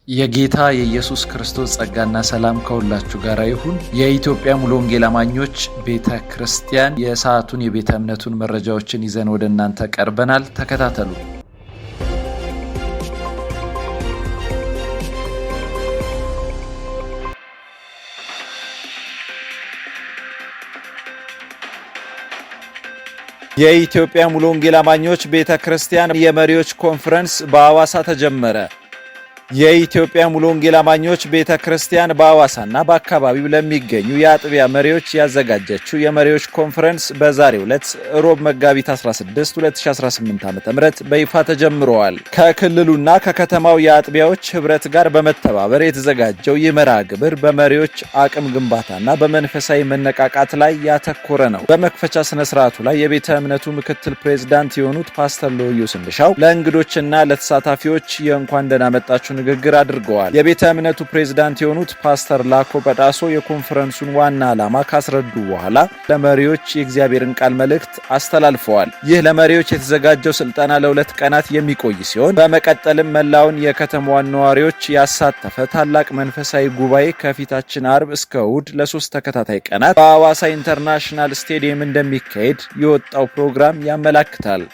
የጌታ የኢየሱስ ክርስቶስ ጸጋና ሰላም ከሁላችሁ ጋር ይሁን። የኢትዮጵያ ሙሉ ወንጌል አማኞች ቤተክርስቲያን የሰዓቱን የቤተ እምነቱን መረጃዎችን ይዘን ወደ እናንተ ቀርበናል። ተከታተሉ። የኢትዮጵያ ሙሉ ወንጌል አማኞች ቤተክርስቲያን የመሪዎች ኮንፈረንስ በአዋሳ ተጀመረ። የኢትዮጵያ ሙሉ ወንጌል አማኞች ቤተክርስቲያን በአዋሳና በአካባቢው ለሚገኙ የአጥቢያ መሪዎች ያዘጋጀችው የመሪዎች ኮንፈረንስ በዛሬው ዕለት ሮብ መጋቢት 16 2018 ዓ.ም በይፋ ተጀምሯል። ከክልሉና ከከተማው የአጥቢያዎች ህብረት ጋር በመተባበር የተዘጋጀው ይህ መርሃ ግብር በመሪዎች አቅም ግንባታና በመንፈሳዊ መነቃቃት ላይ ያተኮረ ነው። በመክፈቻ ስነ ስርዓቱ ላይ የቤተ እምነቱ ምክትል ፕሬዝዳንት የሆኑት ፓስተር ሎዩስ እንድሻው ለእንግዶችና ለተሳታፊዎች የእንኳን ደህና መጣችሁ ንግግር አድርገዋል። የቤተ እምነቱ ፕሬዝዳንት የሆኑት ፓስተር ላኮ በዳሶ የኮንፈረንሱን ዋና ዓላማ ካስረዱ በኋላ ለመሪዎች የእግዚአብሔርን ቃል መልእክት አስተላልፈዋል። ይህ ለመሪዎች የተዘጋጀው ስልጠና ለ2 ቀናት የሚቆይ ሲሆን በመቀጠልም መላውን የከተማዋን ነዋሪዎች ያሳተፈ ታላቅ መንፈሳዊ ጉባኤ ከፊታችን አርብ እስከ እሁድ ለ3 ተከታታይ ቀናት በአዋሳ ኢንተርናሽናል ስቴዲየም እንደሚካሄድ የወጣው ፕሮግራም ያመለክታል።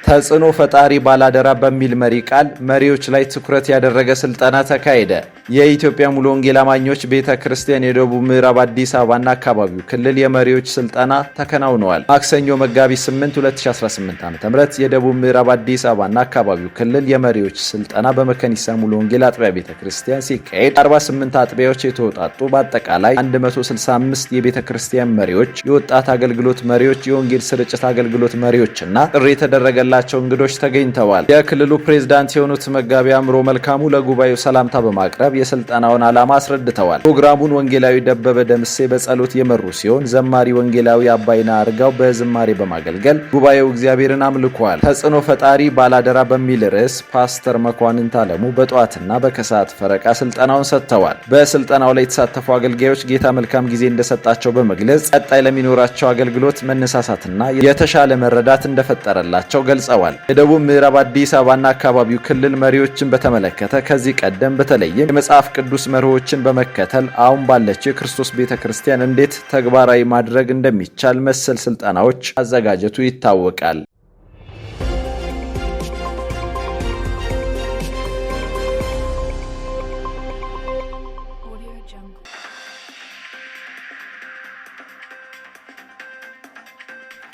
ተጽዕኖ ፈጣሪ ባላደራ በሚል መሪ ቃል መሪዎች ላይ ትኩረት ያደረገ ስልጠና ተካሄደ። የኢትዮጵያ ሙሉ ወንጌል አማኞች ቤተክርስቲያን የደቡብ ምዕራብ አዲስ አበባና አካባቢው ክልል የመሪዎች ስልጠና ተከናውነዋል። ማክሰኞ መጋቢት 8 2018 ዓ.ም የደቡብ ምዕራብ አዲስ አበባና አካባቢው ክልል የመሪዎች ስልጠና በመከኒሳ ሙሉ ወንጌል አጥቢያ ቤተክርስቲያን ሲካሄድ 48 አጥቢያዎች የተወጣጡ በአጠቃላይ 165 የቤተክርስቲያን መሪዎች፣ የወጣት አገልግሎት መሪዎች፣ የወንጌል ስርጭት አገልግሎት መሪዎችና ጥሪ የተደረገላቸው እንግዶች ተገኝተዋል። የክልሉ ፕሬዝዳንት የሆኑት መጋቢ አምሮ መልካሙ ለጉባኤው ሰላምታ በማቅረብ የስልጠናውን ዓላማ አስረድተዋል። ፕሮግራሙን ወንጌላዊ ደበበ ደምሴ በጸሎት የመሩ ሲሆን ዘማሪ ወንጌላዊ አባይና አርጋው በዝማሬ በማገልገል ጉባኤው እግዚአብሔርን አምልኳል። ተጽዕኖ ፈጣሪ ባላደራ በሚል ርዕስ ፓስተር መኳንንት አለሙ በጠዋትና በከሰዓት ፈረቃ ስልጠናውን ሰጥተዋል። በስልጠናው ላይ የተሳተፉ አገልጋዮች ጌታ መልካም ጊዜ እንደሰጣቸው በመግለጽ ቀጣይ ለሚኖራቸው አገልግሎት መነሳሳትና የተሻለ መረዳት እንደፈጠረላቸው ገልጸዋል። የደቡብ ምዕራብ አዲስ አበባና አካባቢው ክልል መሪዎችን በተመለከተ ከዚህ ቀደም በተለይም የመጽሐፍ ቅዱስ መርሆችን በመከተል አሁን ባለችው የክርስቶስ ቤተክርስቲያን እንዴት ተግባራዊ ማድረግ እንደሚቻል መሰል ስልጠናዎች አዘጋጀቱ ይታወቃል።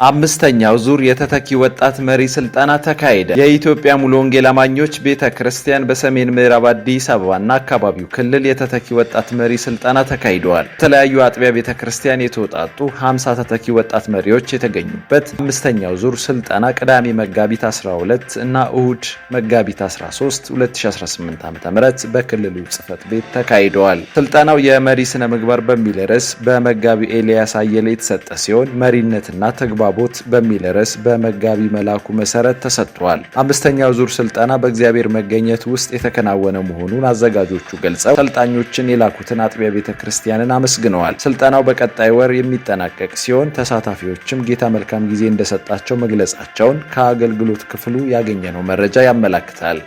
አምስተኛው ዙር የተተኪ ወጣት መሪ ስልጠና ተካሄደ። የኢትዮጵያ ሙሉ ወንጌል አማኞች ቤተክርስቲያን በሰሜን ምዕራብ አዲስ አበባና አካባቢው ክልል የተተኪ ወጣት መሪ ስልጠና ተካሂደዋል። የተለያዩ አጥቢያ ቤተክርስቲያን የተወጣጡ 50 ተተኪ ወጣት መሪዎች የተገኙበት አምስተኛው ዙር ስልጠና ቅዳሜ መጋቢት 12 እና እሁድ መጋቢት 13 2018 ዓ.ም በክልሉ ጽሕፈት ቤት ተካሂደዋል። ስልጠናው የመሪ ስነ ምግባር በሚል ርዕስ በመጋቢ ኤልያስ አየለ የተሰጠ ሲሆን መሪነትና ተግባቦት በሚል ርዕስ በመጋቢ መላኩ መሰረት ተሰጥቷል። አምስተኛው ዙር ስልጠና በእግዚአብሔር መገኘት ውስጥ የተከናወነ መሆኑን አዘጋጆቹ ገልጸው ሰልጣኞችን የላኩትን አጥቢያ ቤተክርስቲያንን አመስግነዋል። ስልጠናው በቀጣይ ወር የሚጠናቀቅ ሲሆን ተሳታፊዎችም ጌታ መልካም ጊዜ እንደሰጣቸው መግለጻቸውን ከአገልግሎት ክፍሉ ያገኘነው መረጃ ያመለክታል።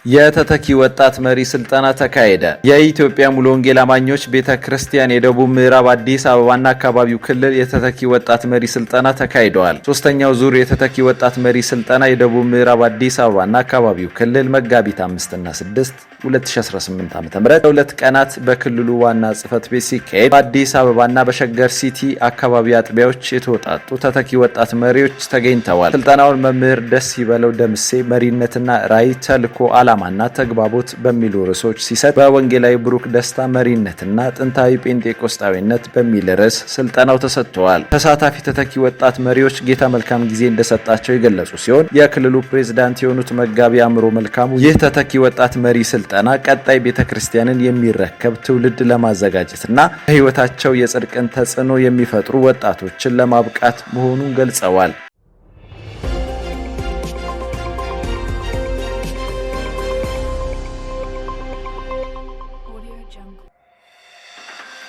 የተተኪ ወጣት መሪ ስልጠና ተካሄደ። የኢትዮጵያ ሙሉ ወንጌል አማኞች ቤተክርስቲያን የደቡብ ምዕራብ አዲስ አበባና አካባቢው ክልል የተተኪ ወጣት መሪ ስልጠና ተካሂደዋል። ሶስተኛው ዙር የተተኪ ወጣት መሪ ስልጠና የደቡብ ምዕራብ አዲስ አበባና አካባቢው ክልል መጋቢት 5 እና 6 2018 ዓ.ም ለ2 ቀናት በክልሉ ዋና ጽሕፈት ቤት ሲካሄድ በአዲስ አበባና በሸገር ሲቲ አካባቢ አጥቢያዎች የተወጣጡ ተተኪ ወጣት መሪዎች ተገኝተዋል። ስልጠናውን መምህር ደስ ይበለው ደምሴ መሪነትና ራዕይ ተልዕኮ ዓላማና ተግባቦት በሚሉ ርዕሶች ሲሰጥ በወንጌላዊ ብሩክ ደስታ መሪነትና ጥንታዊ ጴንጤቆስጣዊነት በሚል ርዕስ ስልጠናው ተሰጥቷል። ተሳታፊ ተተኪ ወጣት መሪዎች ጌታ መልካም ጊዜ እንደሰጣቸው የገለጹ ሲሆን የክልሉ ፕሬዝዳንት የሆኑት መጋቢ አምሮ መልካሙ ይህ ተተኪ ወጣት መሪ ስልጠና ቀጣይ ቤተክርስቲያንን የሚረከብ ትውልድ ለማዘጋጀትና በሕይወታቸው የጽድቅን ተጽዕኖ የሚፈጥሩ ወጣቶችን ለማብቃት መሆኑን ገልጸዋል።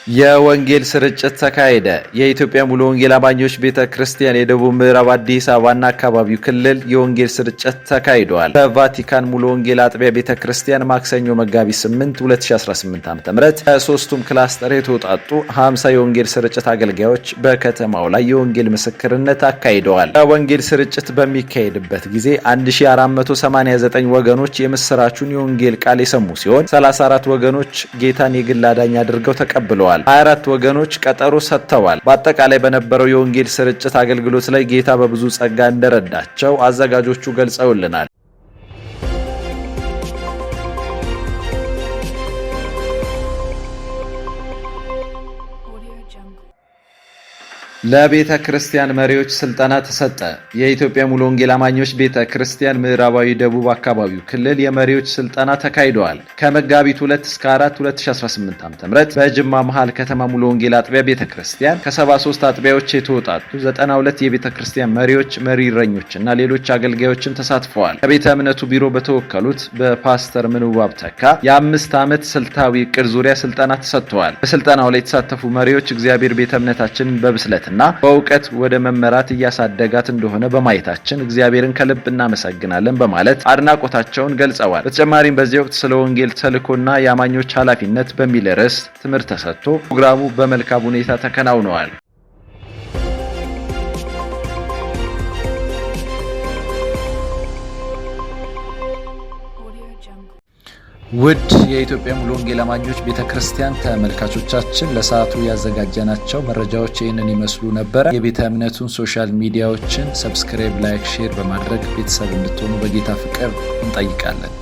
የወንጌል ስርጭት ተካሄደ። የኢትዮጵያ ሙሉ ወንጌል አማኞች ቤተክርስቲያን የደቡብ ምዕራብ አዲስ አበባና አካባቢው ክልል የወንጌል ስርጭት ተካሂዷል። በቫቲካን ሙሉ ወንጌል አጥቢያ ቤተክርስቲያን ማክሰኞ መጋቢት 8 2018 ዓ.ም ከሶስቱም ክላስተር የተውጣጡ 50 የወንጌል ስርጭት አገልጋዮች በከተማው ላይ የወንጌል ምስክርነት አካሂደዋል። የወንጌል ስርጭት በሚካሄድበት ጊዜ 1489 ወገኖች የምስራቹን የወንጌል ቃል የሰሙ ሲሆን 34 ወገኖች ጌታን የግል አዳኝ አድርገው ተቀብለዋል። 24 ወገኖች ቀጠሮ ሰጥተዋል። በአጠቃላይ በነበረው የወንጌል ስርጭት አገልግሎት ላይ ጌታ በብዙ ጸጋ እንደረዳቸው አዘጋጆቹ ገልጸውልናል። ለቤተ ክርስቲያን መሪዎች ስልጠና ተሰጠ። የኢትዮጵያ ሙሉ ወንጌል አማኞች ቤተ ክርስቲያን ምዕራባዊ ደቡብ አካባቢው ክልል የመሪዎች ስልጠና ተካሂደዋል። ከመጋቢት 2 እስከ 4 2018 ዓ.ም በጅማ መሃል ከተማ ሙሉ ወንጌል አጥቢያ ቤተ ክርስቲያን ከ73 አጥቢያዎች የተውጣጡ 92 የቤተ ክርስቲያን መሪዎች፣ መሪ እረኞችና ሌሎች አገልጋዮችም ተሳትፈዋል። ከቤተ እምነቱ ቢሮ በተወከሉት በፓስተር ምንዋብ ተካ የ5 ዓመት ስልታዊ እቅድ ዙሪያ ስልጠና ተሰጥተዋል። በስልጠናው ላይ የተሳተፉ መሪዎች እግዚአብሔር ቤተ እምነታችንን በብስለት እና በእውቀት ወደ መመራት እያሳደጋት እንደሆነ በማየታችን እግዚአብሔርን ከልብ እናመሰግናለን በማለት አድናቆታቸውን ገልጸዋል። በተጨማሪም በዚህ ወቅት ስለ ወንጌል ተልእኮና የአማኞች ኃላፊነት በሚል ርዕስ ትምህርት ተሰጥቶ ፕሮግራሙ በመልካም ሁኔታ ተከናውነዋል። ውድ የኢትዮጵያ ሙሉ ወንጌል አማኞች ቤተክርስቲያን ተመልካቾቻችን ለሰዓቱ ያዘጋጀናቸው መረጃዎች ይህንን ይመስሉ ነበር። የቤተ እምነቱን ሶሻል ሚዲያዎችን ሰብስክራይብ፣ ላይክ፣ ሼር በማድረግ ቤተሰብ እንድትሆኑ በጌታ ፍቅር እንጠይቃለን።